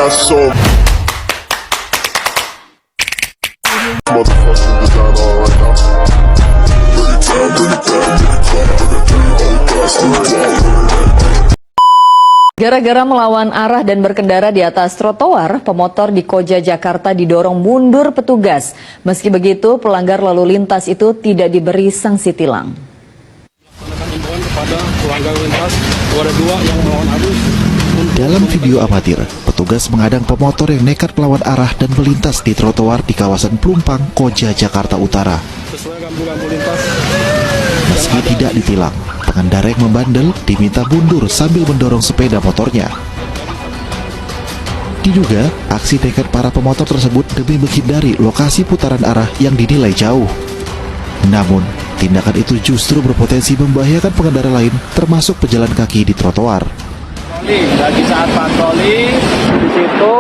so motherfucking design all right now. Gara-gara melawan arah dan berkendara di atas trotoar, pemotor di Koja, Jakarta didorong mundur petugas. Meski begitu, pelanggar lalu lintas itu tidak diberi sanksi tilang. Dalam video amatir, petugas mengadang pemotor yang nekat melawan arah dan melintas di trotoar di kawasan Pelumpang, Koja, Jakarta Utara. Meski tidak ditilang, pengendara yang membandel diminta mundur sambil mendorong sepeda motornya. Diduga, aksi nekat para pemotor tersebut demi menghindari lokasi putaran arah yang dinilai jauh. Namun, tindakan itu justru berpotensi membahayakan pengendara lain, termasuk pejalan kaki di trotoar. Lagi saat patroli, di situ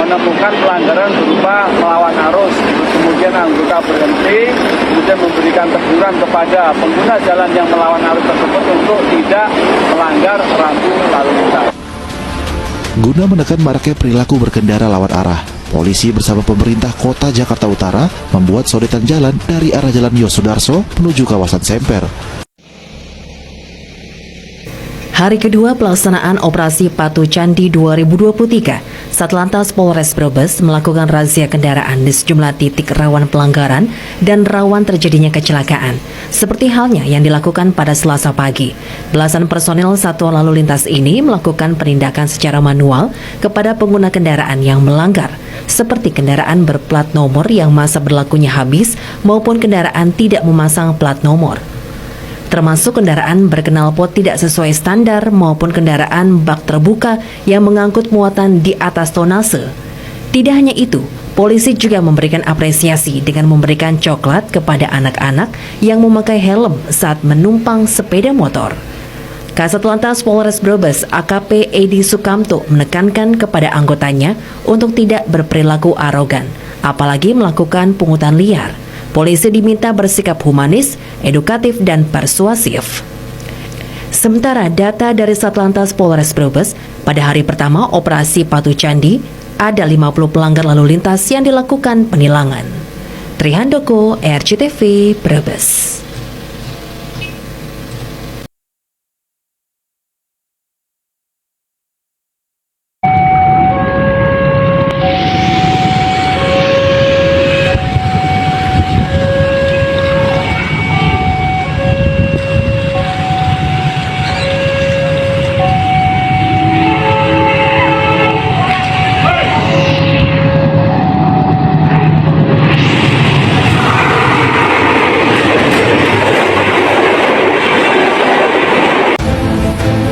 menemukan pelanggaran berupa melawan arus, kemudian anggota berhenti, kemudian memberikan teguran kepada pengguna jalan yang melawan arus tersebut untuk tidak melanggar rambu lalu lintas. Guna menekan maraknya perilaku berkendara lawan arah, polisi bersama pemerintah Kota Jakarta Utara membuat sodetan jalan dari arah Jalan Yosudarso menuju kawasan Semper. Hari kedua pelaksanaan operasi Patu Candi 2023, Satlantas Polres Brebes melakukan razia kendaraan di sejumlah titik rawan pelanggaran dan rawan terjadinya kecelakaan. Seperti halnya yang dilakukan pada Selasa pagi, belasan personil Satuan Lalu Lintas ini melakukan penindakan secara manual kepada pengguna kendaraan yang melanggar, seperti kendaraan berplat nomor yang masa berlakunya habis maupun kendaraan tidak memasang plat nomor, termasuk kendaraan berknalpot tidak sesuai standar maupun kendaraan bak terbuka yang mengangkut muatan di atas tonase. Tidak hanya itu, polisi juga memberikan apresiasi dengan memberikan coklat kepada anak-anak yang memakai helm saat menumpang sepeda motor. Kasat Lantas Polres Brebes AKP Edi Sukamto menekankan kepada anggotanya untuk tidak berperilaku arogan, apalagi melakukan pungutan liar. Polisi diminta bersikap humanis, edukatif, dan persuasif. Sementara data dari Satlantas Polres Brebes, pada hari pertama operasi Patu Candi, ada 50 pelanggar lalu lintas yang dilakukan penilangan. Trihandoko, RCTV, Brebes.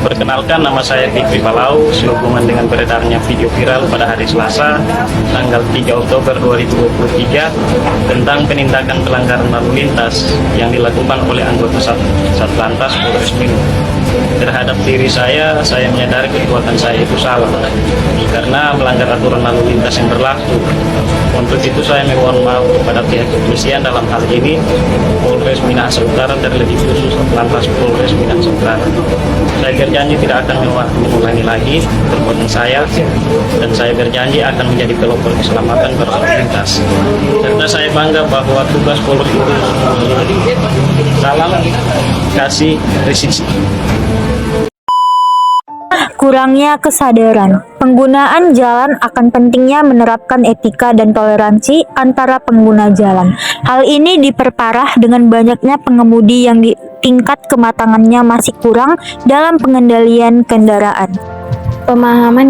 Perkenalkan, nama saya Fikri Palau. Sehubungan dengan beredarnya video viral pada hari Selasa, tanggal 3 Oktober 2023 tentang penindakan pelanggaran lalu lintas yang dilakukan oleh anggota Satlantas Polres Brebes terhadap diri saya menyadari perbuatan saya itu salah karena melanggar aturan lalu lintas yang berlaku. Untuk itu saya mohon maaf kepada pihak kepolisian, dalam hal ini Polres Minahasa Utara, terlebih khusus Satlantas Polres Minahasa Utara. Saya berjanji tidak akan mengulangi lagi perbuatan saya, dan saya berjanji akan menjadi pelopor keselamatan berlalu lintas. Serta saya bangga bahwa tugas Polres itu salam kasih presisi. Kurangnya kesadaran. Penggunaan jalan akan pentingnya menerapkan etika dan toleransi antara pengguna jalan. Hal ini diperparah dengan banyaknya pengemudi yang tingkat kematangannya masih kurang dalam pengendalian kendaraan. Pemahaman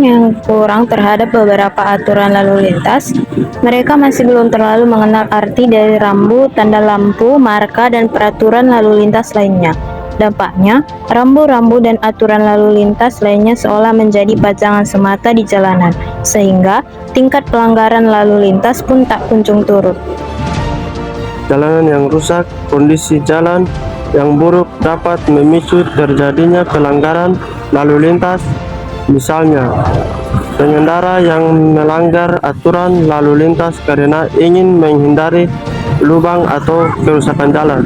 yang kurang terhadap beberapa aturan lalu lintas. Mereka masih belum terlalu mengenal arti dari rambu, tanda lampu, marka, dan peraturan lalu lintas lainnya. Dampaknya, rambu-rambu dan aturan lalu lintas lainnya seolah menjadi pajangan semata di jalanan, sehingga tingkat pelanggaran lalu lintas pun tak kunjung turun. Jalanan yang rusak, kondisi jalan yang buruk dapat memicu terjadinya pelanggaran lalu lintas. Misalnya, pengendara yang melanggar aturan lalu lintas karena ingin menghindari lubang atau kerusakan jalan.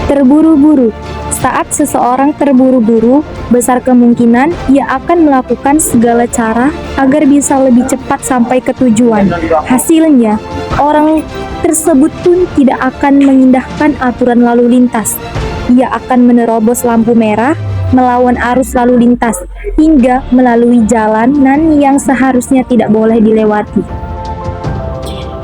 Terburu-buru. Saat seseorang terburu-buru, besar kemungkinan ia akan melakukan segala cara agar bisa lebih cepat sampai ke tujuan. Hasilnya, orang tersebut pun tidak akan mengindahkan aturan lalu lintas. Ia akan menerobos lampu merah, melawan arus lalu lintas, hingga melalui jalanan yang seharusnya tidak boleh dilewati.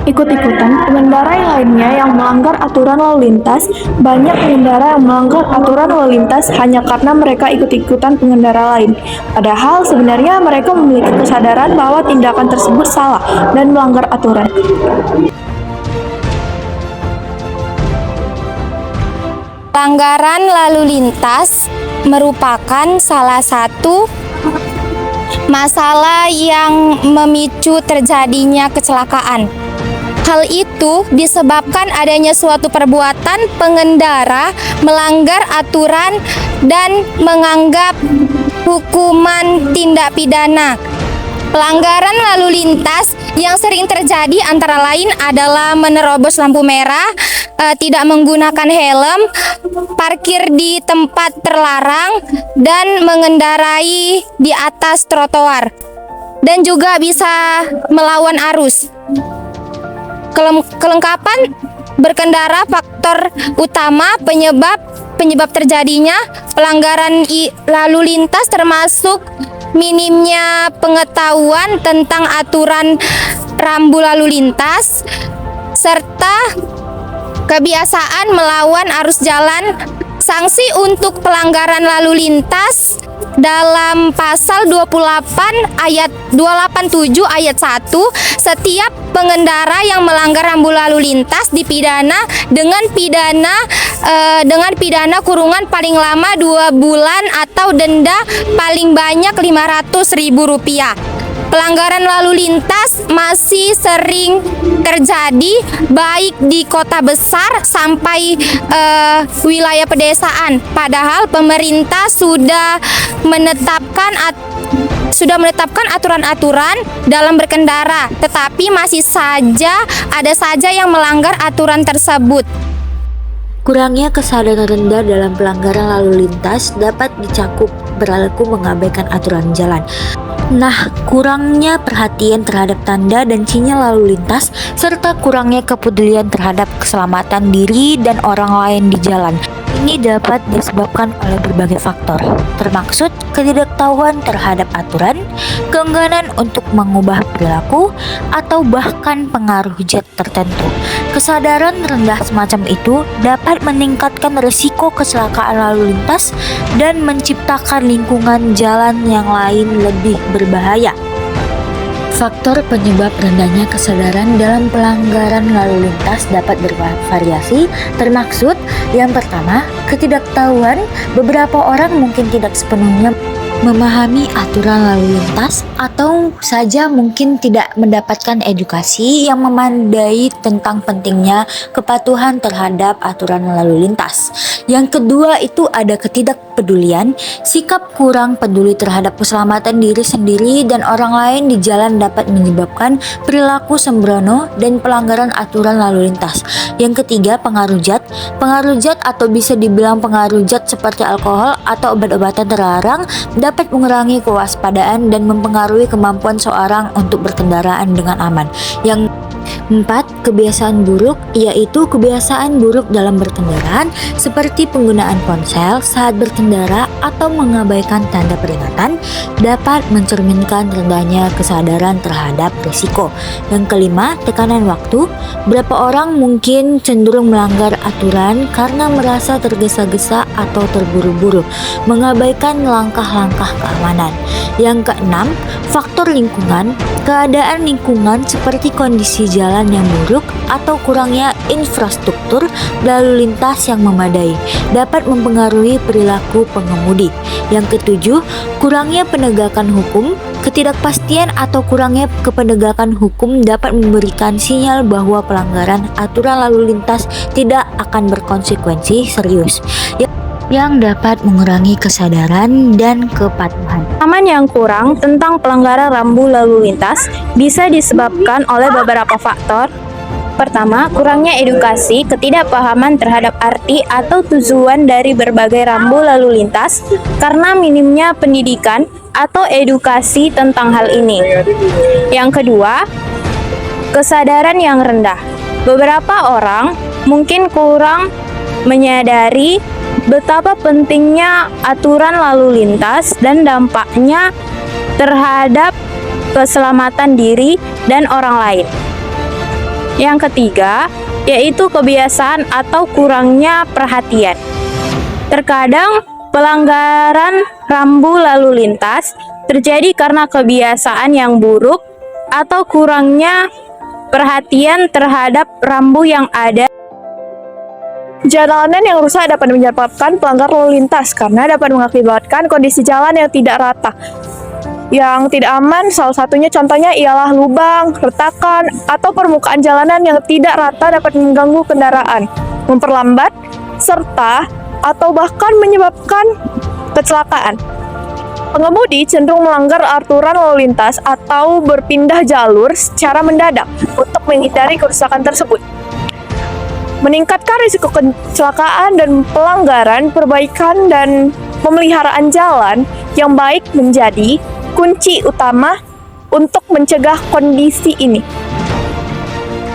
Ikut-ikutan pengendara yang lainnya yang melanggar aturan lalu lintas. Banyak pengendara yang melanggar aturan lalu lintas hanya karena mereka ikut-ikutan pengendara lain. Padahal sebenarnya mereka memiliki kesadaran bahwa tindakan tersebut salah dan melanggar aturan. Pelanggaran lalu lintas merupakan salah satu masalah yang memicu terjadinya kecelakaan. Hal itu disebabkan adanya suatu perbuatan pengendara melanggar aturan dan menganggap hukuman tindak pidana. Pelanggaran lalu lintas yang sering terjadi antara lain adalah menerobos lampu merah, tidak menggunakan helm, parkir di tempat terlarang, dan mengendarai di atas trotoar. Dan juga bisa melawan arus. Kelengkapan berkendara faktor utama penyebab terjadinya pelanggaran lalu lintas termasuk minimnya pengetahuan tentang aturan rambu lalu lintas serta kebiasaan melawan arus jalan. Sanksi untuk pelanggaran lalu lintas dalam pasal 287 ayat 1, setiap pengendara yang melanggar rambu lalu lintas dipidana dengan pidana kurungan paling lama 2 bulan atau denda paling banyak Rp500.000. Pelanggaran lalu lintas masih sering terjadi baik di kota besar sampai wilayah pedesaan. Padahal pemerintah sudah menetapkan aturan-aturan dalam berkendara, tetapi masih saja ada yang melanggar aturan tersebut. Kurangnya kesadaran rendah dalam pelanggaran lalu lintas dapat dicakup perilaku mengabaikan aturan jalan. Nah, kurangnya perhatian terhadap tanda dan sinyal lalu lintas serta kurangnya kepedulian terhadap keselamatan diri dan orang lain di jalan. Ini dapat disebabkan oleh berbagai faktor, termaksud ketidaktahuan terhadap aturan, keengganan untuk mengubah perilaku, atau bahkan pengaruh zat tertentu. Kesadaran rendah semacam itu dapat meningkatkan risiko kecelakaan lalu lintas dan menciptakan lingkungan jalan yang lain lebih berbahaya. Faktor penyebab rendahnya kesadaran dalam pelanggaran lalu lintas dapat bervariasi, termaksud yang pertama, ketidaktahuan. Beberapa orang mungkin tidak sepenuhnya memahami aturan lalu lintas atau saja mungkin tidak mendapatkan edukasi yang memadai tentang pentingnya kepatuhan terhadap aturan lalu lintas. Yang kedua itu ada ketidakpedulian. Sikap kurang peduli terhadap keselamatan diri sendiri dan orang lain di jalan dapat menyebabkan perilaku sembrono dan pelanggaran aturan lalu lintas. Yang ketiga, pengaruh zat. Pengaruh zat atau bisa dibilang pengaruh zat seperti alkohol atau obat-obatan terlarang dapat mengurangi kewaspadaan dan mempengaruhi kemampuan seorang untuk berkendaraan dengan aman. Yang 4. Kebiasaan buruk, yaitu kebiasaan buruk dalam berkendaraan seperti penggunaan ponsel saat berkendara atau mengabaikan tanda peringatan dapat mencerminkan rendahnya kesadaran terhadap risiko. Yang kelima, tekanan waktu. Berapa orang mungkin cenderung melanggar aturan karena merasa tergesa-gesa atau terburu-buru, mengabaikan langkah-langkah keamanan. Yang keenam, faktor lingkungan. Keadaan lingkungan seperti kondisi jalan yang buruk atau kurangnya infrastruktur lalu lintas yang memadai dapat mempengaruhi perilaku pengemudi. Yang ketujuh, kurangnya penegakan hukum. Ketidakpastian atau kurangnya kepenegakan hukum dapat memberikan sinyal bahwa pelanggaran aturan lalu lintas tidak akan berkonsekuensi serius yang dapat mengurangi kesadaran dan kepatuhan. Pemahaman yang kurang tentang pelanggaran rambu lalu lintas bisa disebabkan oleh beberapa faktor. Pertama, kurangnya edukasi, ketidakpahaman terhadap arti atau tujuan dari berbagai rambu lalu lintas karena minimnya pendidikan atau edukasi tentang hal ini. Yang kedua, kesadaran yang rendah. Beberapa orang mungkin kurang menyadari betapa pentingnya aturan lalu lintas dan dampaknya terhadap keselamatan diri dan orang lain. Yang ketiga, yaitu kebiasaan atau kurangnya perhatian. Terkadang pelanggaran rambu lalu lintas terjadi karena kebiasaan yang buruk atau kurangnya perhatian terhadap rambu yang ada. Jalanan yang rusak dapat menyebabkan pelanggar lalu lintas karena dapat mengakibatkan kondisi jalan yang tidak rata. Yang tidak aman, salah satunya contohnya ialah lubang, retakan, atau permukaan jalanan yang tidak rata dapat mengganggu kendaraan, memperlambat, serta atau bahkan menyebabkan kecelakaan. Pengemudi cenderung melanggar aturan lalu lintas atau berpindah jalur secara mendadak untuk menghindari kerusakan tersebut. Meningkatkan risiko kecelakaan dan pelanggaran, perbaikan dan pemeliharaan jalan yang baik menjadi kunci utama untuk mencegah kondisi ini.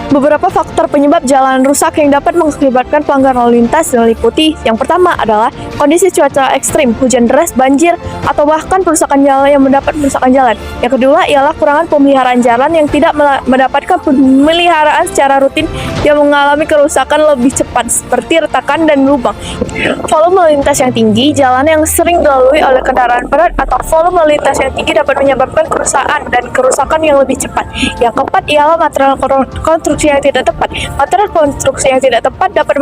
Beberapa faktor penyebab jalan rusak yang dapat mengakibatkan pelanggaran lalu lintas meliputi: yang pertama adalah kondisi cuaca ekstrim, hujan deras, banjir, atau bahkan perusakan jalan yang mendapat perusakan jalan. Yang kedua ialah kurangan pemeliharaan jalan yang tidak mendapatkan pemeliharaan secara rutin yang mengalami kerusakan lebih cepat seperti retakan dan lubang. Volume lalu lintas yang tinggi, jalan yang sering dilalui oleh kendaraan berat atau volume lalu lintas yang tinggi dapat menyebabkan kerusakan dan kerusakan yang lebih cepat. Yang keempat ialah material konstruksi yang tidak tepat. Material konstruksi yang tidak tepat dapat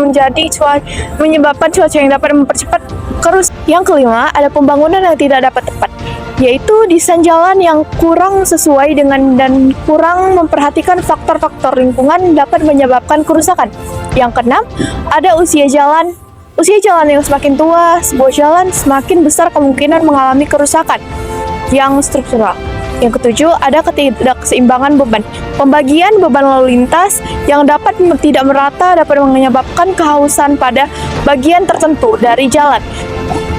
menyebabkan cuaca yang dapat mempercepat kerusakan. Yang kelima, ada pembangunan yang tidak dapat tepat, yaitu desain jalan yang kurang sesuai dengan dan kurang memperhatikan faktor-faktor lingkungan dapat menyebabkan kerusakan. Yang keenam, ada usia jalan. Usia jalan yang semakin tua, sebuah jalan semakin besar kemungkinan mengalami kerusakan yang struktural. Yang ketujuh, ada ketidakseimbangan beban. Pembagian beban lalu lintas yang dapat tidak merata dapat menyebabkan kehausan pada bagian tertentu dari jalan,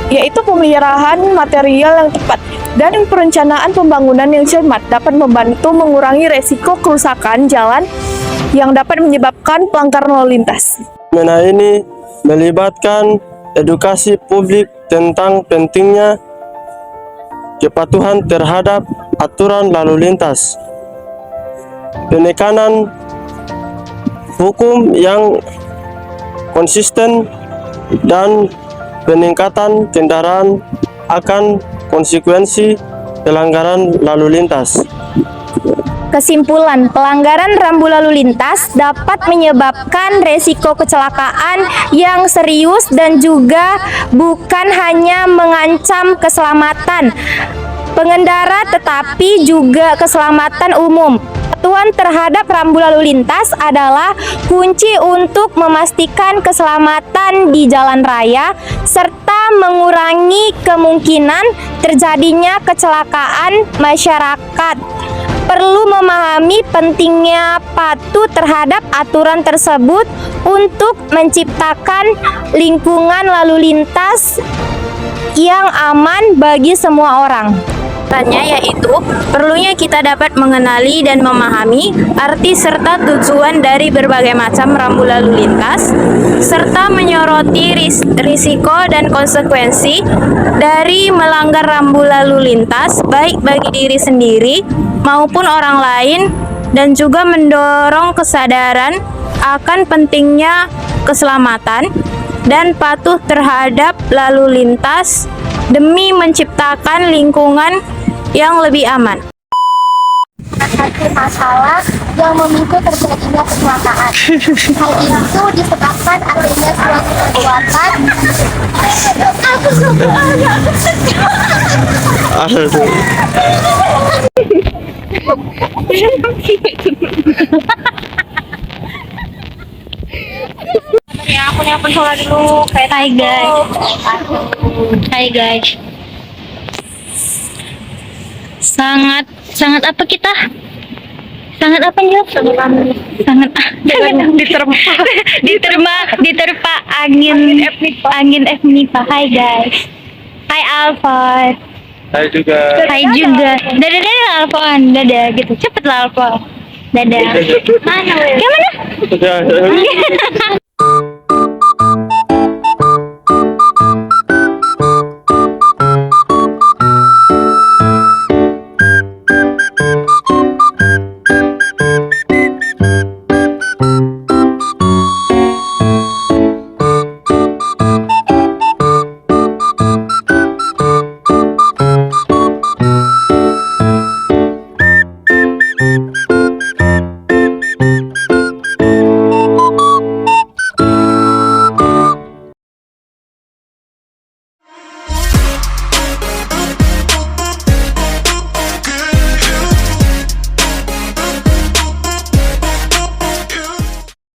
yaitu pemeliharaan material yang tepat dan perencanaan pembangunan yang cermat dapat membantu mengurangi resiko kerusakan jalan yang dapat menyebabkan pelanggaran lalu lintas. Fenomena ini melibatkan edukasi publik tentang pentingnya kepatuhan terhadap aturan lalu lintas, penekanan hukum yang konsisten, dan peningkatan kendaraan akan konsekuensi pelanggaran lalu lintas. Kesimpulan, pelanggaran rambu lalu lintas dapat menyebabkan resiko kecelakaan yang serius dan juga bukan hanya mengancam keselamatan pengendara tetapi juga keselamatan umum. Kepatuhan terhadap rambu lalu lintas adalah kunci untuk memastikan keselamatan di jalan raya serta mengurangi kemungkinan terjadinya kecelakaan masyarakat. Perlu memahami pentingnya patuh terhadap aturan tersebut untuk menciptakan lingkungan lalu lintas yang aman bagi semua orang. Yaitu perlunya kita dapat mengenali dan memahami arti serta tujuan dari berbagai macam rambu lalu lintas serta menyoroti risiko dan konsekuensi dari melanggar rambu lalu lintas baik bagi diri sendiri maupun orang lain, dan juga mendorong kesadaran akan pentingnya keselamatan dan patuh terhadap lalu lintas demi menciptakan lingkungan yang lebih aman. Satu masalah yang memicu terjadinya kecelakaan. Hal itu disebabkan adanya suatu perbuatan. Aku nelpon Sola dulu. Hai guys. Hai guys. Sangat apa kita? Sangat apa ya? Sangat diterpa angin FNIPA. Hai guys. Hai Alfa. Saya juga. Hai juga. Dadah Alfon. Dadah gitu. Cepet lah Alfon. Dadah. Mana? Gimana? Sudah.